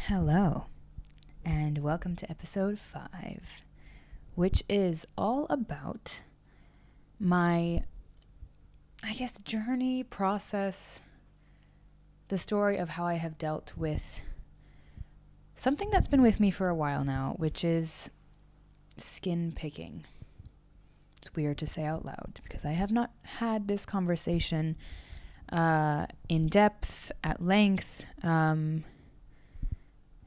Hello, and welcome to episode 5, which is all about my, journey, process, the story of how I have dealt with something that's been with me for a while now, which is skin picking. It's weird to say out loud because I have not had this conversation in depth, at length.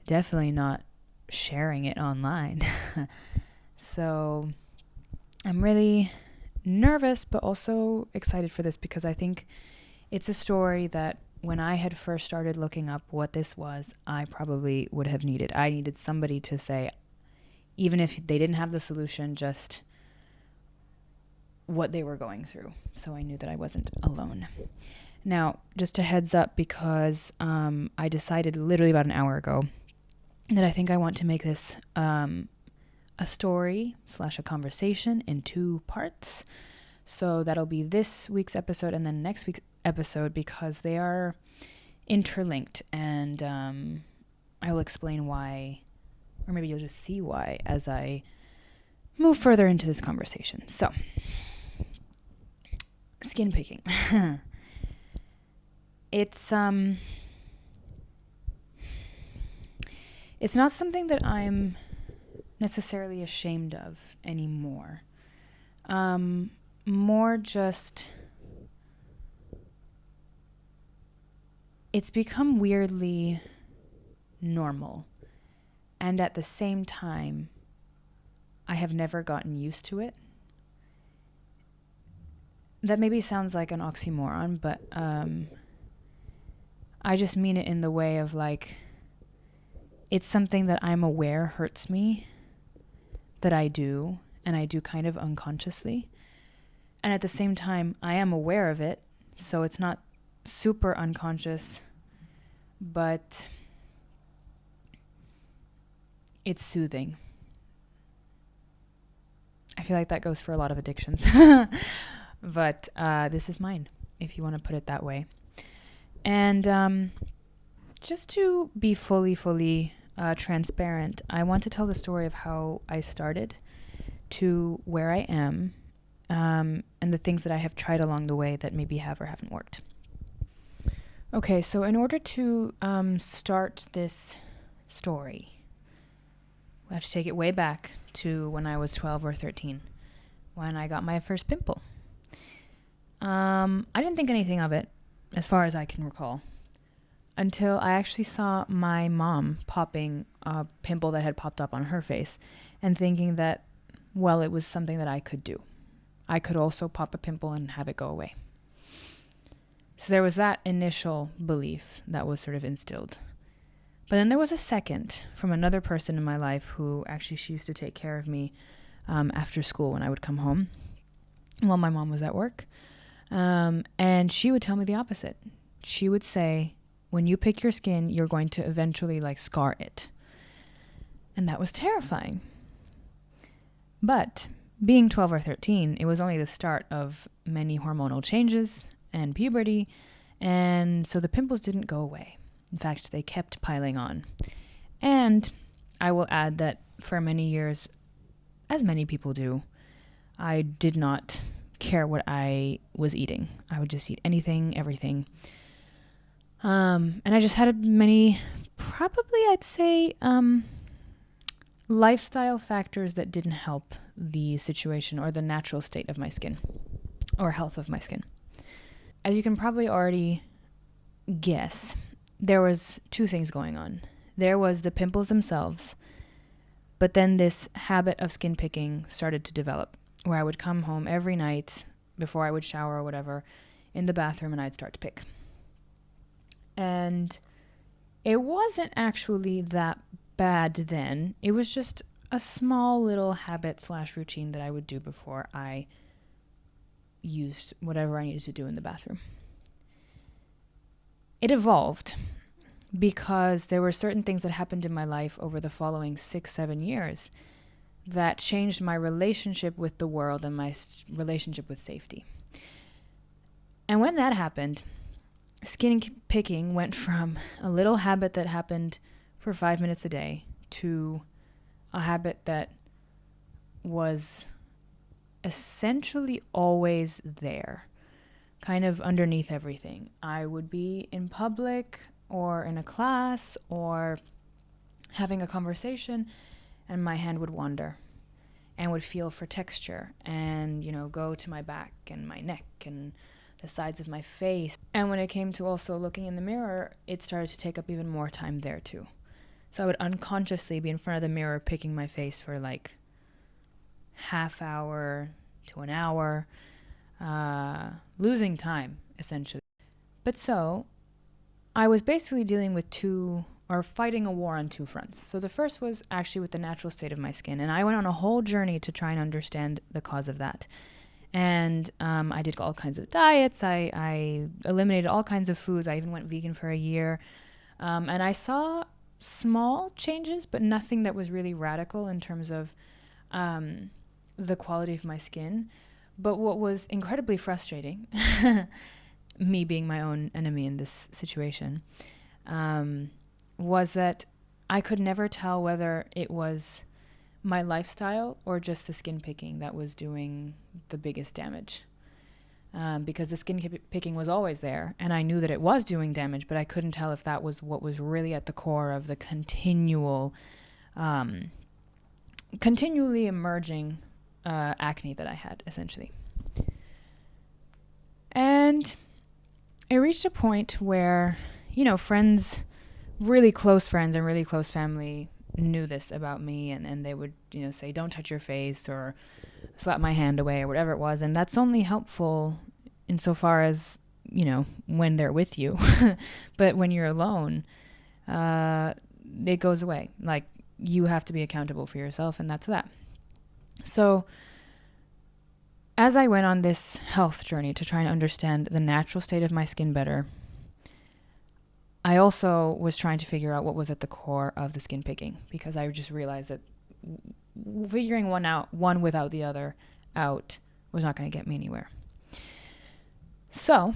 Definitely not sharing it online. So I'm really nervous, but also excited for this because I think it's a story that when I had first started looking up what this was, I probably would have needed. I needed somebody to say, even if they didn't have the solution, just what they were going through. So I knew that I wasn't alone. Now, just a heads up, because I decided literally about an hour ago that I think I want to make this a story / a conversation in 2 parts. So that'll be this week's episode and then next week's episode because they are interlinked, and I will explain why, or maybe you'll just see why as I move further into this conversation. So, skin picking. It's not something that I'm necessarily ashamed of anymore. More just, it's become weirdly normal. And at the same time, I have never gotten used to it. That maybe sounds like an oxymoron, but I just mean it in the way of like, it's something that I'm aware hurts me, that I do, and I do kind of unconsciously. And at the same time, I am aware of it, so it's not super unconscious, but it's soothing. I feel like that goes for a lot of addictions, but this is mine, if you want to put it that way. And just to be fully transparent, I want to tell the story of how I started to where I am, and the things that I have tried along the way that maybe have or haven't worked. Okay, so in order to start this story, we have to take it way back to when I was 12 or 13, when I got my first pimple. I didn't think anything of it, as far as I can recall, until I actually saw my mom popping a pimple that had popped up on her face and thinking that, well, it was something that I could do. I could also pop a pimple and have it go away. So there was that initial belief that was sort of instilled. But then there was a second from another person in my life who actually, she used to take care of me after school when I would come home while my mom was at work. And she would tell me the opposite. She would say, when you pick your skin, you're going to eventually scar it. And that was terrifying. But being 12 or 13, it was only the start of many hormonal changes and puberty. And so the pimples didn't go away. In fact, they kept piling on. And I will add that for many years, as many people do, I did not care what I was eating. I would just eat anything, everything. And I just had many, probably I'd say, lifestyle factors that didn't help the situation or the natural state of my skin or health of my skin. As you can probably already guess, there was 2 things going on. There was the pimples themselves, but then this habit of skin picking started to develop, where I would come home every night before I would shower or whatever in the bathroom and I'd start to pick. And it wasn't actually that bad then. It was just a small little habit / routine that I would do before I used whatever I needed to do in the bathroom. It evolved because there were certain things that happened in my life over the following 6-7 years that changed my relationship with the world and my relationship with safety. And when that happened, skin picking went from a little habit that happened for 5 minutes a day to a habit that was essentially always there, kind of underneath everything. I would be in public or in a class or having a conversation, and my hand would wander and would feel for texture and, go to my back and my neck and the sides of my face. And when it came to also looking in the mirror, it started to take up even more time there too. So I would unconsciously be in front of the mirror picking my face for like half hour to an hour, losing time essentially. But so I was basically dealing with fighting a war on two fronts. So the first was actually with the natural state of my skin. And I went on a whole journey to try and understand the cause of that. And I did all kinds of diets. I eliminated all kinds of foods. I even went vegan for a year. And I saw small changes, but nothing that was really radical in terms of the quality of my skin. But what was incredibly frustrating, me being my own enemy in this situation, was that I could never tell whether it was my lifestyle or just the skin picking that was doing the biggest damage. Because the skin picking was always there, and I knew that it was doing damage, but I couldn't tell if that was what was really at the core of the continually emerging acne that I had, essentially. And it reached a point where, friends, really close friends and really close family knew this about me, and they would, say, don't touch your face or slap my hand away or whatever it was. And that's only helpful insofar as, when they're with you. But when you're alone, it goes away. Like, you have to be accountable for yourself, and that's that. So as I went on this health journey to try and understand the natural state of my skin better, I also was trying to figure out what was at the core of the skin picking, because I just realized that figuring one without the other out was not going to get me anywhere. So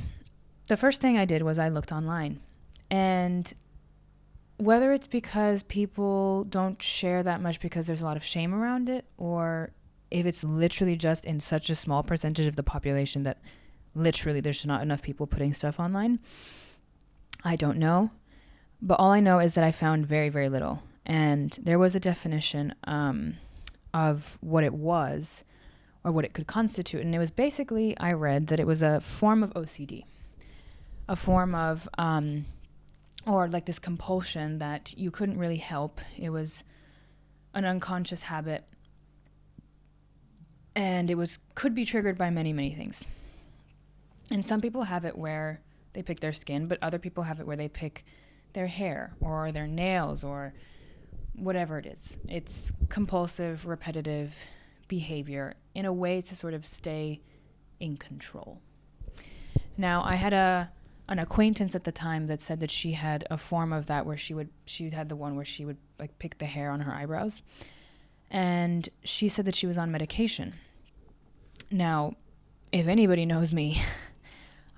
the first thing I did was I looked online, and whether it's because people don't share that much because there's a lot of shame around it, or if it's literally just in such a small percentage of the population that literally there's not enough people putting stuff online, I don't know. But all I know is that I found very, very little. And there was a definition of what it was or what it could constitute. And it was basically, I read that it was a form of OCD, a form of, or like this compulsion that you couldn't really help. It was an unconscious habit, and could be triggered by many, many things. And some people have it where they pick their skin, but other people have it where they pick their hair or their nails or whatever it is. It's compulsive, repetitive behavior in a way to sort of stay in control. Now, I had an acquaintance at the time that said that she had a form of that where she had the one where she would like pick the hair on her eyebrows. And she said that she was on medication. Now, if anybody knows me,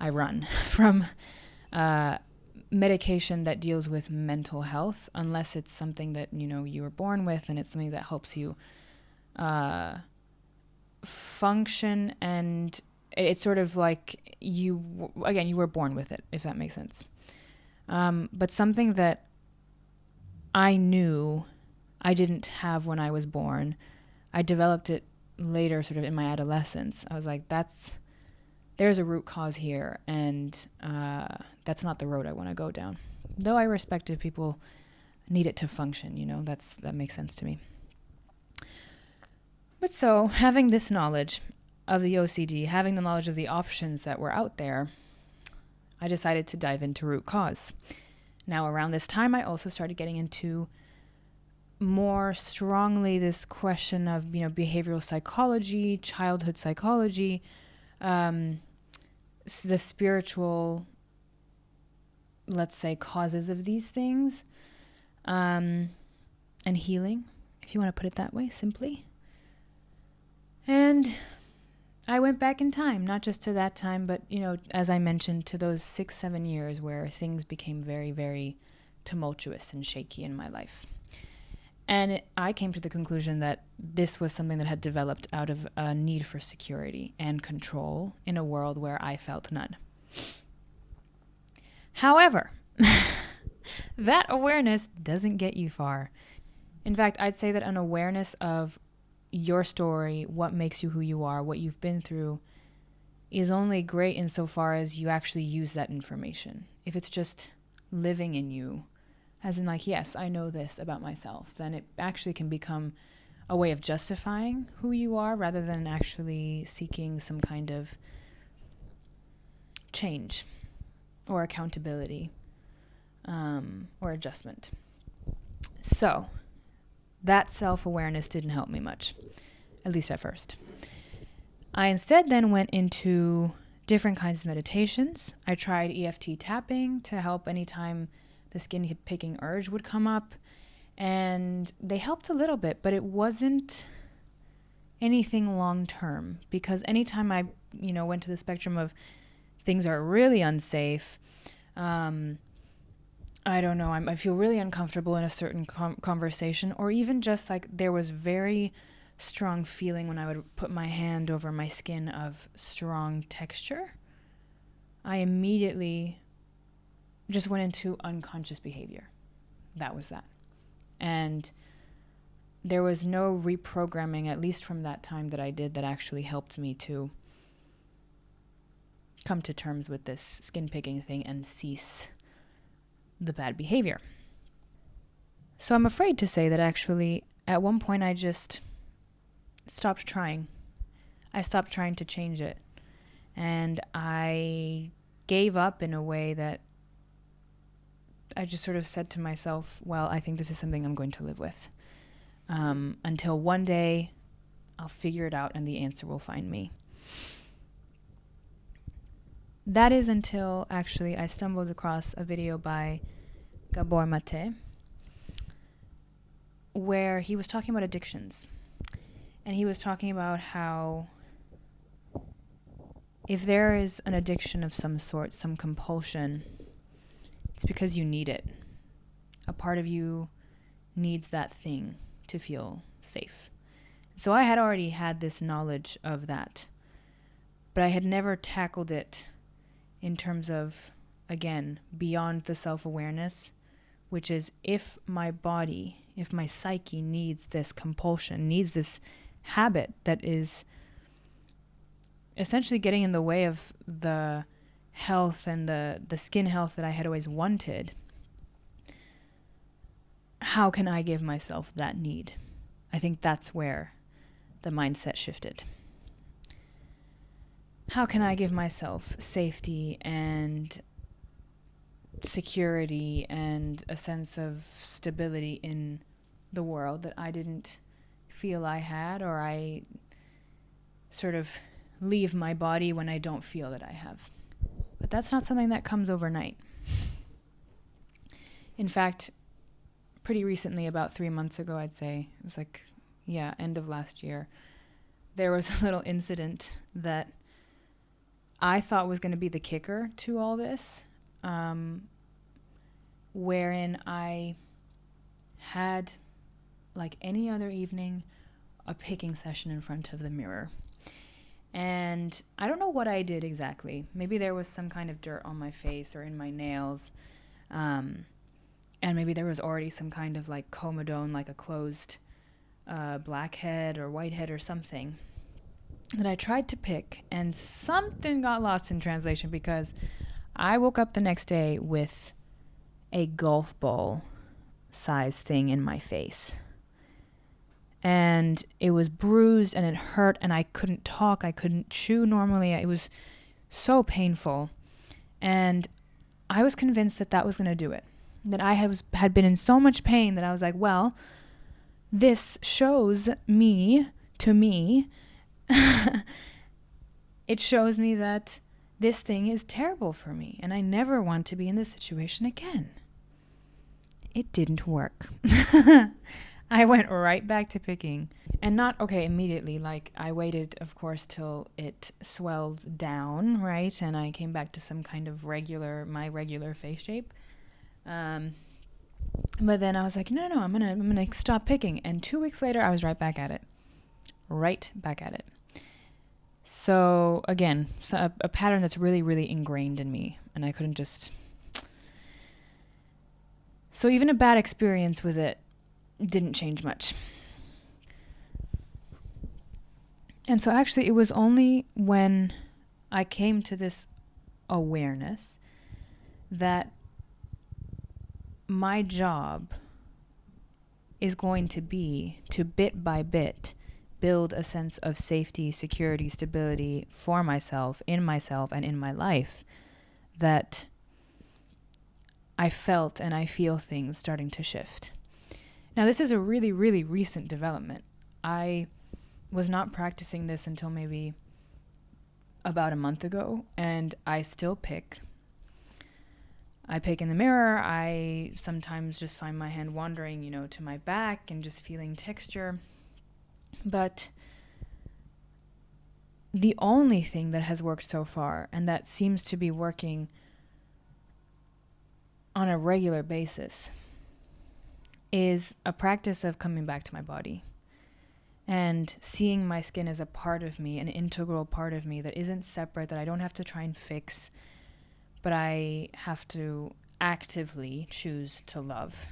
I run from medication that deals with mental health, unless it's something that, you were born with and it's something that helps you function, and it's sort of like you were born with it, if that makes sense. But something that I knew I didn't have when I was born, I developed it later, sort of in my adolescence. I was like, there's a root cause here, and that's not the road I want to go down. Though I respect if people need it to function, that makes sense to me. But so, having this knowledge of the OCD, having the knowledge of the options that were out there, I decided to dive into root cause. Now, around this time, I also started getting into more strongly this question of, behavioral psychology, childhood psychology, the spiritual, let's say, causes of these things, and healing, if you want to put it that way, simply. And I went back in time, not just to that time, but, as I mentioned, to those 6-7 years where things became very, very tumultuous and shaky in my life. And I came to the conclusion that this was something that had developed out of a need for security and control in a world where I felt none. However, that awareness doesn't get you far. In fact, I'd say that an awareness of your story, what makes you who you are, what you've been through, is only great insofar as you actually use that information. If it's just living in you, as in like, yes, I know this about myself, then it actually can become a way of justifying who you are rather than actually seeking some kind of change or accountability or adjustment. So that self-awareness didn't help me much, at least at first. I instead then went into different kinds of meditations. I tried EFT tapping to help anytime the skin picking urge would come up, and they helped a little bit, but it wasn't anything long term, because anytime I went to the spectrum of things are really unsafe, I don't know, I feel really uncomfortable in a certain conversation, or even just like there was very strong feeling when I would put my hand over my skin of strong texture, I immediately just went into unconscious behavior. That was that. And there was no reprogramming, at least from that time that I did, that actually helped me to come to terms with this skin picking thing and cease the bad behavior. So I'm afraid to say that actually at one point I just stopped trying. I stopped trying to change it. And I gave up in a way that I just sort of said to myself, well, I think this is something I'm going to live with. Until one day I'll figure it out and the answer will find me. That is until actually I stumbled across a video by Gabor Mate where he was talking about addictions. And he was talking about how if there is an addiction of some sort, some compulsion, it's because you need it. A part of you needs that thing to feel safe. So I had already had this knowledge of that, but I had never tackled it in terms of, again, beyond the self-awareness, which is if my body, if my psyche needs this compulsion, needs this habit that is essentially getting in the way of the health and the skin health that I had always wanted, how can I give myself that need? I think that's where the mindset shifted. How can I give myself safety and security and a sense of stability in the world that I didn't feel I had, or I sort of leave my body when I don't feel that I have? But that's not something that comes overnight. In fact, pretty recently, about 3 months ago, I'd say, it was like, end of last year, there was a little incident that I thought was going to be the kicker to all this, wherein I had, like any other evening, a picking session in front of the mirror. And I don't know what I did exactly. Maybe there was some kind of dirt on my face or in my nails. And maybe there was already some kind of like comedone, like a closed blackhead or whitehead or something that I tried to pick, and something got lost in translation because I woke up the next day with a golf ball size thing in my face. And it was bruised and it hurt and I couldn't talk. I couldn't chew normally. It was so painful. And I was convinced that that was going to do it. That I had been in so much pain that I was like, well, this shows me, to me, it shows me that this thing is terrible for me and I never want to be in this situation again. It didn't work. I went right back to picking, and not immediately. Like I waited, of course, till it swelled down, right? And I came back to some kind of my regular face shape. But then I was like, no, I'm gonna stop picking. And 2 weeks later, I was right back at it. Right back at it. So again, a pattern that's really, really ingrained in me, and I couldn't just. So even a bad experience with it didn't change much. And so actually, it was only when I came to this awareness that my job is going to be to bit by bit build a sense of safety, security, stability for myself, and in my life, that I felt and I feel things starting to shift. Now, this is a really, really recent development. I was not practicing this until maybe about a month ago, and I still pick. I pick in the mirror. I sometimes just find my hand wandering, to my back and just feeling texture. But the only thing that has worked so far, and that seems to be working on a regular basis, is a practice of coming back to my body and seeing my skin as a part of me, an integral part of me that isn't separate, that I don't have to try and fix, but I have to actively choose to love.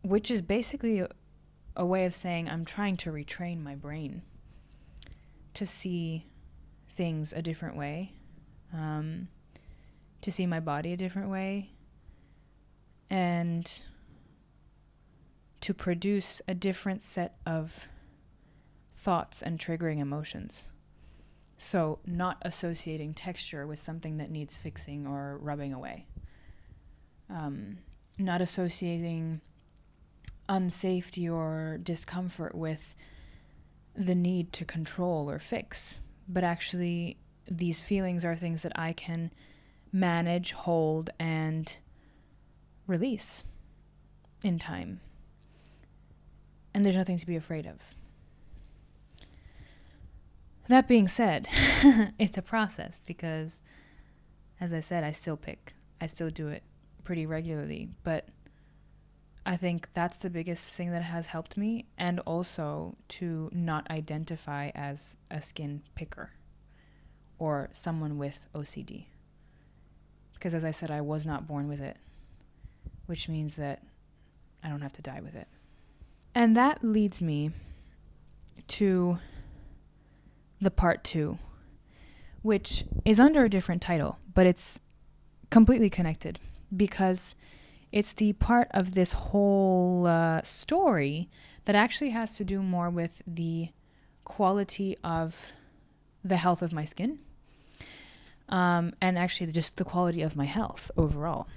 Which is basically a way of saying I'm trying to retrain my brain to see things a different way, to see my body a different way, and to produce a different set of thoughts and triggering emotions. So not associating texture with something that needs fixing or rubbing away. Not associating unsafety or discomfort with the need to control or fix. But actually, these feelings are things that I can manage, hold, and release in time. And there's nothing to be afraid of. That being said, it's a process because, as I said, I still pick. I still do it pretty regularly. But I think that's the biggest thing that has helped me, and also to not identify as a skin picker or someone with OCD. Because as I said, I was not born with it, which means that I don't have to die with it. And that leads me to the part 2, which is under a different title, but it's completely connected because it's the part of this whole story that actually has to do more with the quality of the health of my skin, and actually just the quality of my health overall.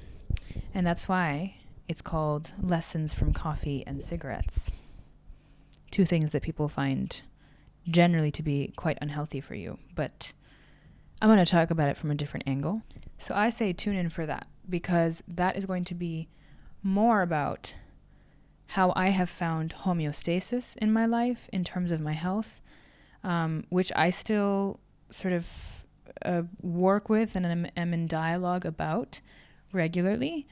And that's why it's called Lessons from Coffee and Cigarettes. 2 things that people find generally to be quite unhealthy for you, but I'm going to talk about it from a different angle. So I say tune in for that, because that is going to be more about how I have found homeostasis in my life in terms of my health, which I still sort of work with and am in dialogue about regularly.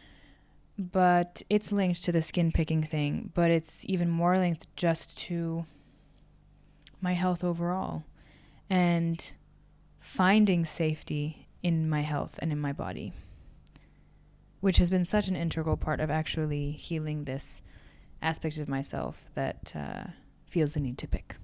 But it's linked to the skin picking thing, but it's even more linked just to my health overall and finding safety in my health and in my body, which has been such an integral part of actually healing this aspect of myself that feels the need to pick.